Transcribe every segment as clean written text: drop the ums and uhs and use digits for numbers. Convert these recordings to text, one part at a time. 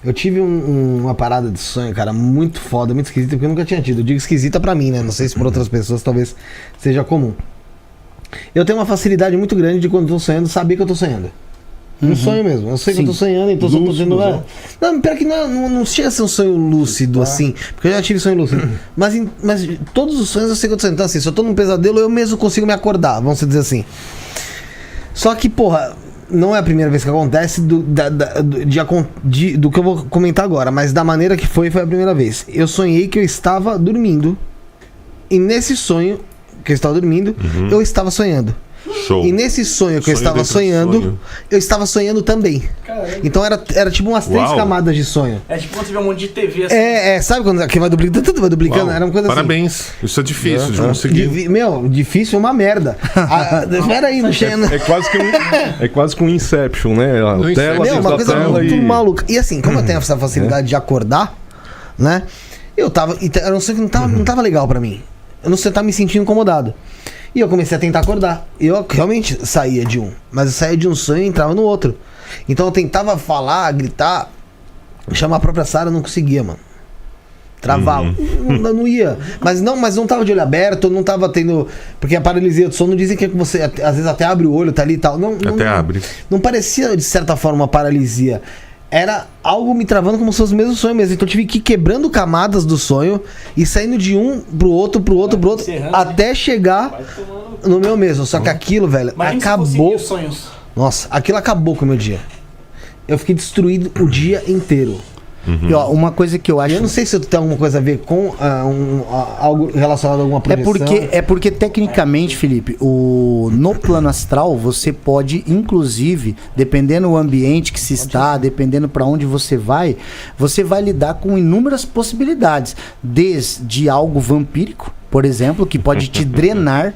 Eu tive uma parada de sonho, cara, muito foda, muito esquisita, porque eu nunca tinha tido. Eu digo esquisita pra mim, né? Não sei se por outras pessoas talvez seja comum. Eu tenho uma facilidade muito grande de quando tô sonhando, saber que eu tô sonhando. Um sonho mesmo. Eu sei que eu tô sonhando, então só tô tendo. Não, pior que não chega a ser um sonho lúcido, assim. Porque eu já tive sonho lúcido. Mas todos os sonhos eu sei que eu tô sonhando. Então, assim, se eu tô num pesadelo, eu mesmo consigo me acordar, vamos dizer assim. Só que, porra, não é a primeira vez que acontece do que eu vou comentar agora, mas da maneira que foi a primeira vez. Eu sonhei que eu estava dormindo. E nesse sonho que eu estava dormindo, eu estava sonhando. Show. E nesse sonho que eu estava sonhando, eu estava sonhando também. Caramba. Então era tipo umas 3 camadas de sonho. É tipo quando você vê um monte de TV assim. Sabe quando aqui vai duplicando, tudo vai duplicando? Era uma coisa Parabéns. assim. Isso é difícil de conseguir. Difícil é uma merda. Espera aí, não chega. É quase que um Inception, né? A tela, uma coisa muito maluca. E assim, como eu tenho essa facilidade de acordar, né? Era um sonho que não tava legal pra mim. Eu não sei, eu tava me sentindo incomodado. E eu comecei a tentar acordar. Eu realmente saía de um. Mas eu saía de um sonho e entrava no outro. Então eu tentava falar, gritar, chamar a própria Sarah, eu não conseguia, mano. Travava. Não ia. Mas não tava de olho aberto, não tava tendo. Porque a paralisia do sono dizem que você às vezes até abre o olho, tá ali e tal. Abre. Não parecia, de certa forma, uma paralisia. Era algo me travando como se fosse o mesmo sonho mesmo. Então eu tive que ir quebrando camadas do sonho e saindo de um pro outro, até chegar no meu mesmo. Só que aquilo, velho, acabou. Nossa, aquilo acabou com o meu dia. Eu fiquei destruído o dia inteiro. E ó, uma coisa que eu acho... Eu não sei se tem alguma coisa a ver com algo relacionado a alguma projeção. É porque tecnicamente, Felipe, no plano astral, você pode, inclusive, dependendo do ambiente que se está, dependendo para onde você vai lidar com inúmeras possibilidades. Desde algo vampírico, por exemplo, que pode te drenar,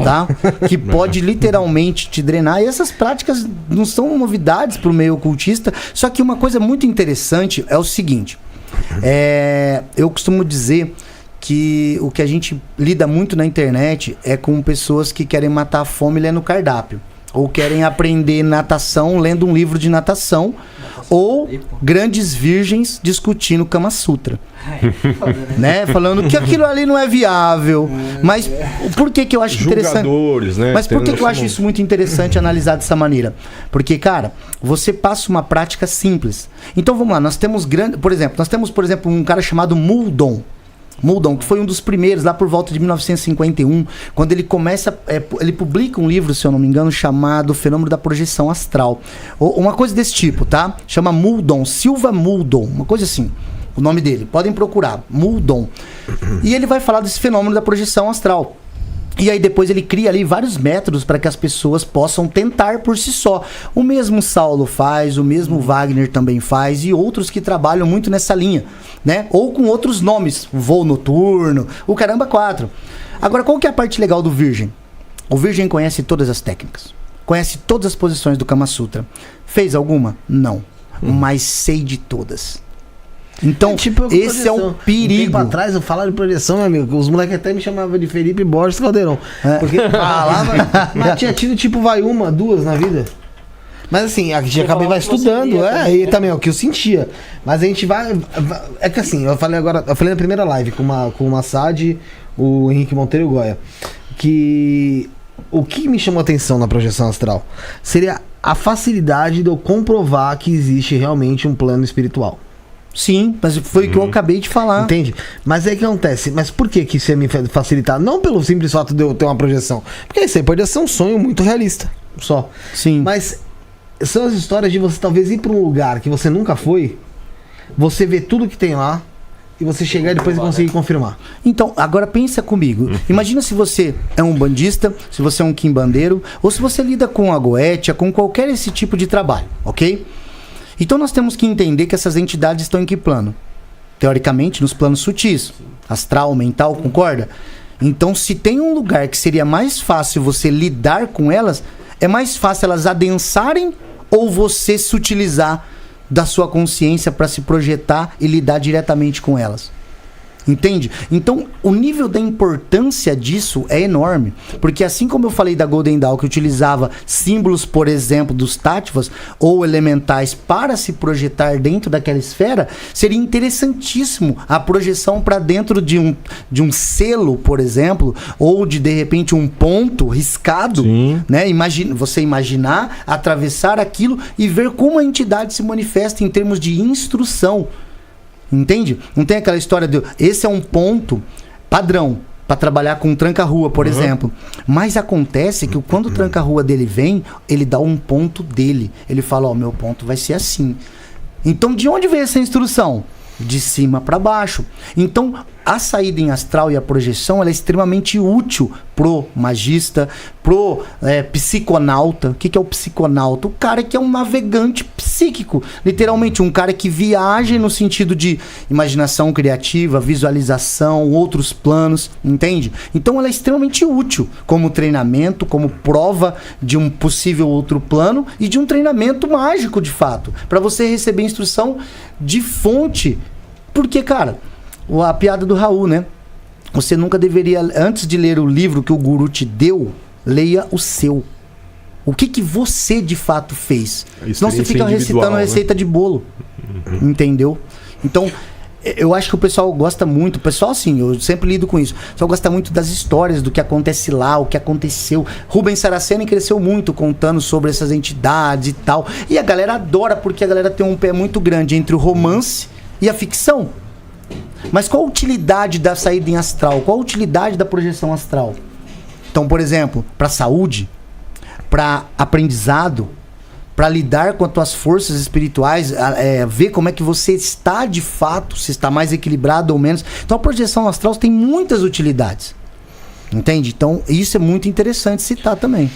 tá? Que pode literalmente te drenar. E essas práticas não são novidades para o meio ocultista. Só que uma coisa muito interessante é o seguinte. Eu costumo dizer que o que a gente lida muito na internet é com pessoas que querem matar a fome lendo cardápio. Ou querem aprender natação lendo um livro de natação. Ou grandes virgens discutindo Kama Sutra. Né? Falando que aquilo ali não é viável. Mas por que eu acho interessante? Né? Mas por que eu acho isso muito interessante analisar dessa maneira? Porque, cara, você passa uma prática simples. Então vamos lá, nós temos por exemplo, um cara chamado Muldon, que foi um dos primeiros, lá por volta de 1951, quando ele começa, ele publica um livro, se eu não me engano, chamado Fenômeno da Projeção Astral. Uma coisa desse tipo, tá? Chama Muldon, Silva Muldon, uma coisa assim, o nome dele. Podem procurar, Muldon. E ele vai falar desse fenômeno da projeção astral. E aí depois ele cria ali vários métodos para que as pessoas possam tentar por si só. O mesmo Saulo faz, o mesmo Wagner também faz, e outros que trabalham muito nessa linha, né? Ou com outros nomes, o voo noturno, o caramba 4. Agora, qual que é a parte legal do Virgem? O Virgem conhece todas as técnicas, conhece todas as posições do Kama Sutra. Fez alguma? Não. Mas sei de todas. Então, esse é um perigo. Um tempo atrás eu falava de projeção, meu amigo. Os moleques até me chamavam de Felipe Borges Caldeirão. Porque falava, mas tinha tido tipo uma, duas na vida. Mas assim, a gente vai estudando, e também é o que eu sentia. Mas a gente vai. É que assim, eu falei na primeira live com o Massad, o Henrique Monteiro e o Goya. Que o que me chamou a atenção na projeção astral seria a facilidade de eu comprovar que existe realmente um plano espiritual. Sim, mas foi o que eu acabei de falar. Entende? Mas aí o que acontece? Mas por que isso ia me facilitar? Não pelo simples fato de eu ter uma projeção. Porque isso aí pode ser um sonho muito realista. Só. Sim. Mas são as histórias de você talvez ir para um lugar que você nunca foi, você vê tudo que tem lá, e você chegar e depois conseguir confirmar. Então, agora pensa comigo. Imagina se você é um bandista, se você é um quimbandeiro, ou se você lida com a goétia, com qualquer esse tipo de trabalho, ok? Então nós temos que entender que essas entidades estão em que plano? Teoricamente, nos planos sutis. Astral, mental, concorda? Então, se tem um lugar que seria mais fácil você lidar com elas, é mais fácil elas adensarem ou você se utilizar da sua consciência para se projetar e lidar diretamente com elas? Entende? Então, o nível da importância disso é enorme. Porque assim como eu falei da Golden Dawn, que utilizava símbolos, por exemplo, dos Tattvas ou elementais para se projetar dentro daquela esfera, seria interessantíssimo a projeção para dentro de um selo, por exemplo, ou de repente um ponto riscado, né? Você imaginar, atravessar aquilo e ver como a entidade se manifesta em termos de instrução. Entende? Não tem aquela história de esse é um ponto padrão para trabalhar com um tranca-rua, por exemplo. Mas acontece que quando o tranca-rua dele vem, ele dá um ponto dele. Ele fala, meu ponto vai ser assim. Então, de onde veio essa instrução? De cima para baixo. Então, a saída em astral e a projeção, ela é extremamente útil pro magista, pro psiconauta. O que é o psiconauta? O cara que é um navegante psíquico. Literalmente, um cara que viaja no sentido de imaginação criativa, visualização, outros planos, entende? Então, ela é extremamente útil como treinamento, como prova de um possível outro plano e de um treinamento mágico, de fato. Para você receber instrução de fonte. Porque, cara, a piada do Raul, né? Você nunca deveria, antes de ler o livro que o guru te deu, leia o seu. O que você de fato fez? Senão você fica recitando receita de bolo. Entendeu? Então, eu acho que o pessoal gosta muito. O pessoal, assim, eu sempre lido com isso. O pessoal gosta muito das histórias, do que acontece lá, o que aconteceu. Rubens Saraceni cresceu muito contando sobre essas entidades e tal. E a galera adora, porque a galera tem um pé muito grande entre o romance e a ficção. Mas qual a utilidade da saída em astral? Qual a utilidade da projeção astral? Então, por exemplo, para saúde, para aprendizado, para lidar com as tuas forças espirituais, ver como é que você está de fato, se está mais equilibrado ou menos. Então, a projeção astral tem muitas utilidades. Entende? Então, isso é muito interessante citar também.